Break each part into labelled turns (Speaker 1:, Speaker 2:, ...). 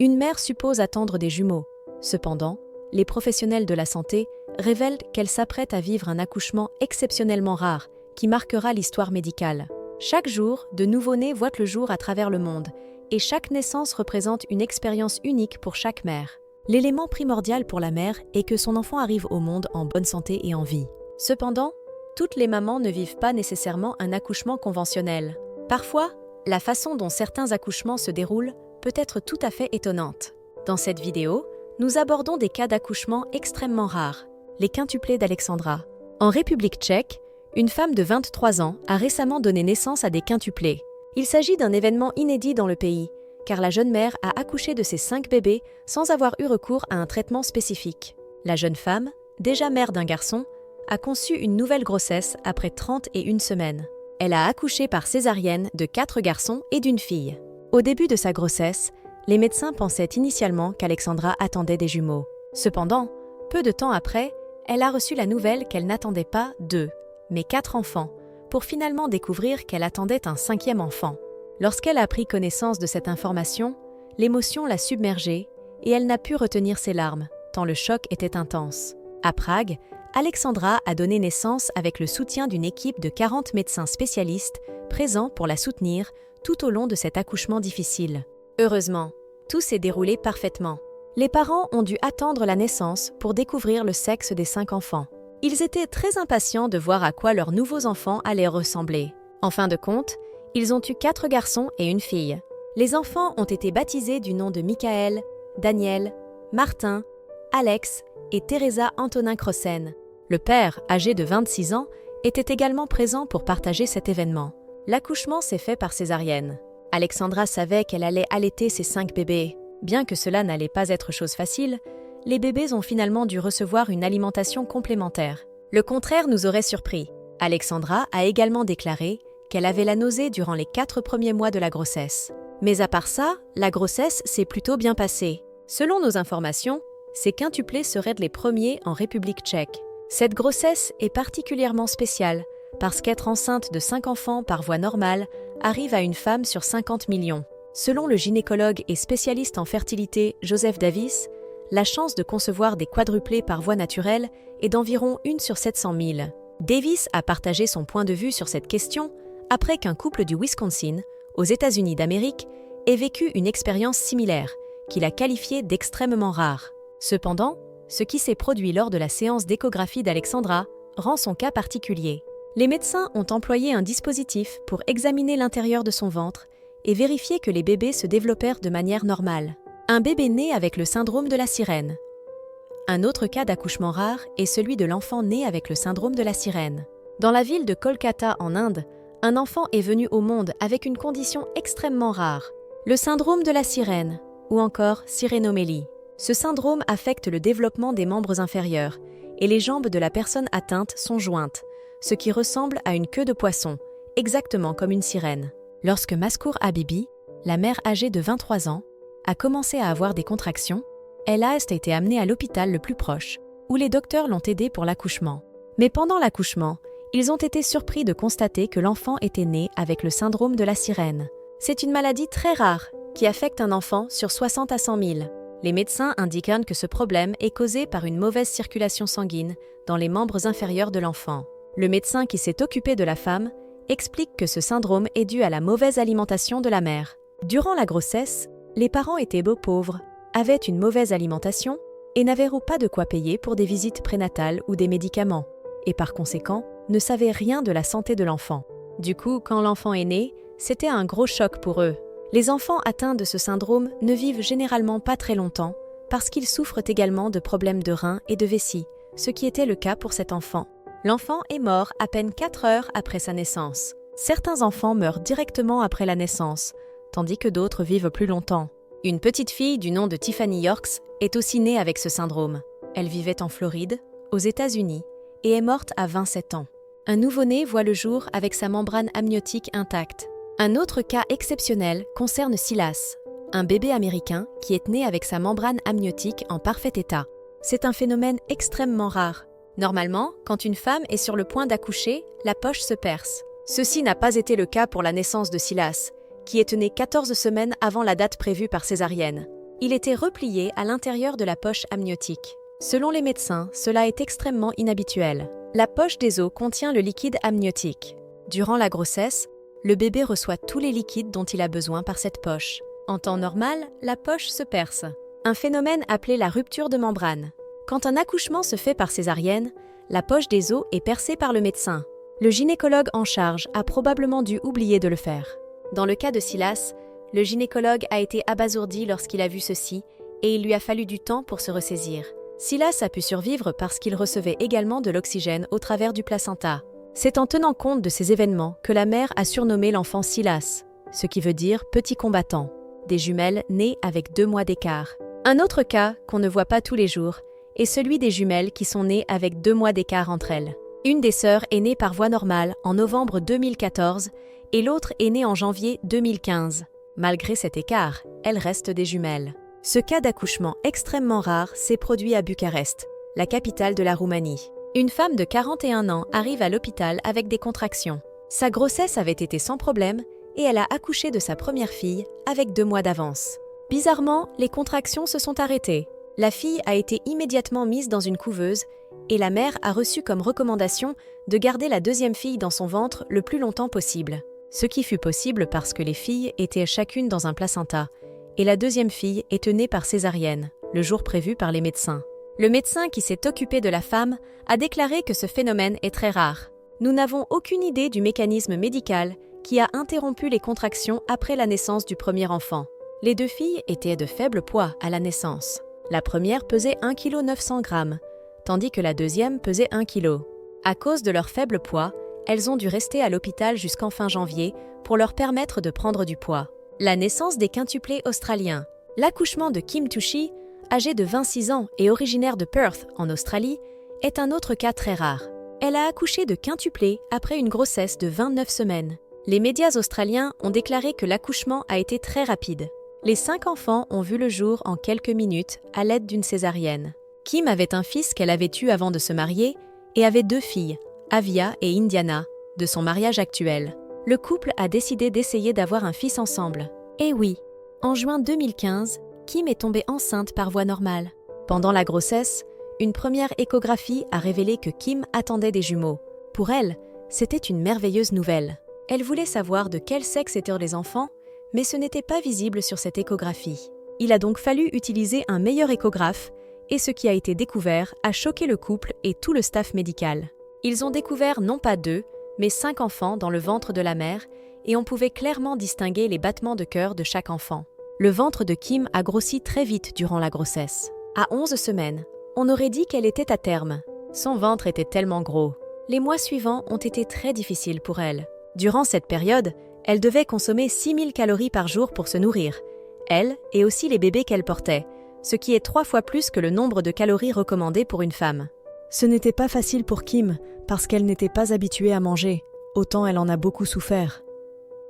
Speaker 1: Une mère suppose attendre des jumeaux. Cependant, les professionnels de la santé révèlent qu'elle s'apprête à vivre un accouchement exceptionnellement rare qui marquera l'histoire médicale. Chaque jour, de nouveau-nés voient le jour à travers le monde et chaque naissance représente une expérience unique pour chaque mère. L'élément primordial pour la mère est que son enfant arrive au monde en bonne santé et en vie. Cependant, toutes les mamans ne vivent pas nécessairement un accouchement conventionnel. Parfois, la façon dont certains accouchements se déroulent peut être tout à fait étonnante. Dans cette vidéo, nous abordons des cas d'accouchement extrêmement rares, les quintuplés d'Alexandra. En République tchèque, une femme de 23 ans a récemment donné naissance à des quintuplés. Il s'agit d'un événement inédit dans le pays, car la jeune mère a accouché de ses 5 bébés sans avoir eu recours à un traitement spécifique. La jeune femme, déjà mère d'un garçon, a conçu une nouvelle grossesse après 31 semaines. Elle a accouché par césarienne de 4 garçons et d'une fille. Au début de sa grossesse, les médecins pensaient initialement qu'Alexandra attendait des jumeaux. Cependant, peu de temps après, elle a reçu la nouvelle qu'elle n'attendait pas 2, mais 4 enfants, pour finalement découvrir qu'elle attendait un 5e enfant. Lorsqu'elle a pris connaissance de cette information, l'émotion l'a submergée et elle n'a pu retenir ses larmes, tant le choc était intense. À Prague, Alexandra a donné naissance avec le soutien d'une équipe de 40 médecins spécialistes présents pour la soutenir tout au long de cet accouchement difficile. Heureusement, tout s'est déroulé parfaitement. Les parents ont dû attendre la naissance pour découvrir le sexe des 5 enfants. Ils étaient très impatients de voir à quoi leurs nouveaux enfants allaient ressembler. En fin de compte, ils ont eu 4 garçons et une fille. Les enfants ont été baptisés du nom de Michael, Daniel, Martin, Alex et Teresa Antonin Crossen. Le père, âgé de 26 ans, était également présent pour partager cet événement. L'accouchement s'est fait par césarienne. Alexandra savait qu'elle allait allaiter ses 5 bébés. Bien que cela n'allait pas être chose facile, les bébés ont finalement dû recevoir une alimentation complémentaire. Le contraire nous aurait surpris. Alexandra a également déclaré qu'elle avait la nausée durant les 4 premiers mois de la grossesse. Mais à part ça, la grossesse s'est plutôt bien passée. Selon nos informations, ces quintuplés seraient les premiers en République tchèque. Cette grossesse est particulièrement spéciale parce qu'être enceinte de 5 enfants par voie normale arrive à une femme sur 50 millions. Selon le gynécologue et spécialiste en fertilité Joseph Davis, la chance de concevoir des quadruplés par voie naturelle est d'environ 1 sur 700 000. Davis a partagé son point de vue sur cette question après qu'un couple du Wisconsin, aux États-Unis d'Amérique, ait vécu une expérience similaire, qu'il a qualifiée d'extrêmement rare. Cependant, ce qui s'est produit lors de la séance d'échographie d'Alexandra rend son cas particulier. Les médecins ont employé un dispositif pour examiner l'intérieur de son ventre et vérifier que les bébés se développèrent de manière normale. Un bébé né avec le syndrome de la sirène. Un autre cas d'accouchement rare est celui de l'enfant né avec le syndrome de la sirène. Dans la ville de Kolkata en Inde, un enfant est venu au monde avec une condition extrêmement rare, le syndrome de la sirène, ou encore sirénomélie. Ce syndrome affecte le développement des membres inférieurs et les jambes de la personne atteinte sont jointes, ce qui ressemble à une queue de poisson, exactement comme une sirène. Lorsque Maskour Habibi, la mère âgée de 23 ans, a commencé à avoir des contractions, elle a été amenée à l'hôpital le plus proche, où les docteurs l'ont aidée pour l'accouchement. Mais pendant l'accouchement, ils ont été surpris de constater que l'enfant était né avec le syndrome de la sirène. C'est une maladie très rare qui affecte un enfant sur 60 à 100 000. Les médecins indiquent que ce problème est causé par une mauvaise circulation sanguine dans les membres inférieurs de l'enfant. Le médecin qui s'est occupé de la femme explique que ce syndrome est dû à la mauvaise alimentation de la mère. Durant la grossesse, les parents étaient beaux pauvres, avaient une mauvaise alimentation et n'avaient pas de quoi payer pour des visites prénatales ou des médicaments, et par conséquent, ne savaient rien de la santé de l'enfant. Du coup, quand l'enfant est né, c'était un gros choc pour eux. Les enfants atteints de ce syndrome ne vivent généralement pas très longtemps parce qu'ils souffrent également de problèmes de reins et de vessie, ce qui était le cas pour cet enfant. L'enfant est mort à peine 4 heures après sa naissance. Certains enfants meurent directement après la naissance, tandis que d'autres vivent plus longtemps. Une petite fille du nom de Tiffany Yorks est aussi née avec ce syndrome. Elle vivait en Floride, aux États-Unis, et est morte à 27 ans. Un nouveau-né voit le jour avec sa membrane amniotique intacte. Un autre cas exceptionnel concerne Silas, un bébé américain qui est né avec sa membrane amniotique en parfait état. C'est un phénomène extrêmement rare. Normalement, quand une femme est sur le point d'accoucher, la poche se perce. Ceci n'a pas été le cas pour la naissance de Silas, qui est né 14 semaines avant la date prévue par césarienne. Il était replié à l'intérieur de la poche amniotique. Selon les médecins, cela est extrêmement inhabituel. La poche des os contient le liquide amniotique. Durant la grossesse, le bébé reçoit tous les liquides dont il a besoin par cette poche. En temps normal, la poche se perce. Un phénomène appelé la rupture de membrane. Quand un accouchement se fait par césarienne, la poche des os est percée par le médecin. Le gynécologue en charge a probablement dû oublier de le faire. Dans le cas de Silas, le gynécologue a été abasourdi lorsqu'il a vu ceci et il lui a fallu du temps pour se ressaisir. Silas a pu survivre parce qu'il recevait également de l'oxygène au travers du placenta. C'est en tenant compte de ces événements que la mère a surnommé l'enfant Silas, ce qui veut dire petit combattant, des jumelles nées avec 2 mois d'écart. Un autre cas qu'on ne voit pas tous les jours est celui des jumelles qui sont nées avec 2 mois d'écart entre elles. Une des sœurs est née par voie normale en novembre 2014 et l'autre est née en janvier 2015. Malgré cet écart, elles restent des jumelles. Ce cas d'accouchement extrêmement rare s'est produit à Bucarest, la capitale de la Roumanie. Une femme de 41 ans arrive à l'hôpital avec des contractions. Sa grossesse avait été sans problème et elle a accouché de sa première fille avec 2 mois d'avance. Bizarrement, les contractions se sont arrêtées. La fille a été immédiatement mise dans une couveuse et la mère a reçu comme recommandation de garder la deuxième fille dans son ventre le plus longtemps possible. Ce qui fut possible parce que les filles étaient chacune dans un placenta et la deuxième fille est née par césarienne, le jour prévu par les médecins. Le médecin qui s'est occupé de la femme a déclaré que ce phénomène est très rare. Nous n'avons aucune idée du mécanisme médical qui a interrompu les contractions après la naissance du premier enfant. Les 2 filles étaient de faible poids à la naissance. La première pesait 1,9 kg, tandis que la deuxième pesait 1 kg. À cause de leur faible poids, elles ont dû rester à l'hôpital jusqu'en fin janvier pour leur permettre de prendre du poids. La naissance des quintuplés australiens. L'accouchement de Kim Tushi, âgée de 26 ans et originaire de Perth, en Australie, est un autre cas très rare. Elle a accouché de quintuplés après une grossesse de 29 semaines. Les médias australiens ont déclaré que l'accouchement a été très rapide. Les 5 enfants ont vu le jour en quelques minutes à l'aide d'une césarienne. Kim avait un fils qu'elle avait eu avant de se marier et avait 2 filles, Avia et Indiana, de son mariage actuel. Le couple a décidé d'essayer d'avoir un fils ensemble. Et oui, en juin 2015, Kim est tombée enceinte par voie normale. Pendant la grossesse, une première échographie a révélé que Kim attendait des jumeaux. Pour elle, c'était une merveilleuse nouvelle. Elle voulait savoir de quel sexe étaient les enfants, mais ce n'était pas visible sur cette échographie. Il a donc fallu utiliser un meilleur échographe, et ce qui a été découvert a choqué le couple et tout le staff médical. Ils ont découvert non pas 2, mais 5 enfants dans le ventre de la mère, et on pouvait clairement distinguer les battements de cœur de chaque enfant. Le ventre de Kim a grossi très vite durant la grossesse. À 11 semaines, on aurait dit qu'elle était à terme. Son ventre était tellement gros. Les mois suivants ont été très difficiles pour elle. Durant cette période, elle devait consommer 6000 calories par jour pour se nourrir, elle et aussi les bébés qu'elle portait, ce qui est 3 fois plus que le nombre de calories recommandées pour une femme. Ce n'était pas facile pour Kim, parce qu'elle n'était pas habituée à manger, autant elle en a beaucoup souffert.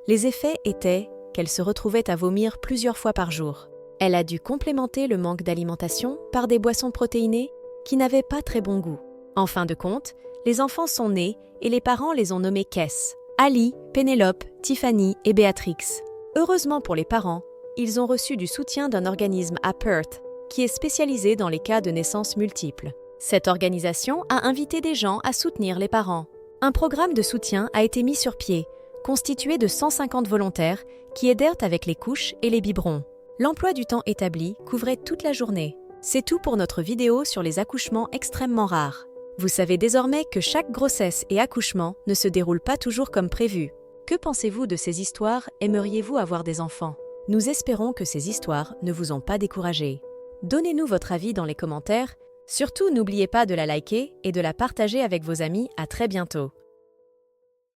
Speaker 1: Les effets étaient qu'elle se retrouvait à vomir plusieurs fois par jour. Elle a dû complémenter le manque d'alimentation par des boissons protéinées qui n'avaient pas très bon goût. En fin de compte, les enfants sont nés et les parents les ont nommés Kess, Ali, Pénélope, Tiffany et Béatrix. Heureusement pour les parents, ils ont reçu du soutien d'un organisme à Perth qui est spécialisé dans les cas de naissances multiples. Cette organisation a invité des gens à soutenir les parents. Un programme de soutien a été mis sur pied, constitué de 150 volontaires qui aidèrent avec les couches et les biberons. L'emploi du temps établi couvrait toute la journée. C'est tout pour notre vidéo sur les accouchements extrêmement rares. Vous savez désormais que chaque grossesse et accouchement ne se déroule pas toujours comme prévu. Que pensez-vous de ces histoires? Aimeriez-vous avoir des enfants? Nous espérons que ces histoires ne vous ont pas découragé. Donnez-nous votre avis dans les commentaires. Surtout, n'oubliez pas de la liker et de la partager avec vos amis. À très bientôt.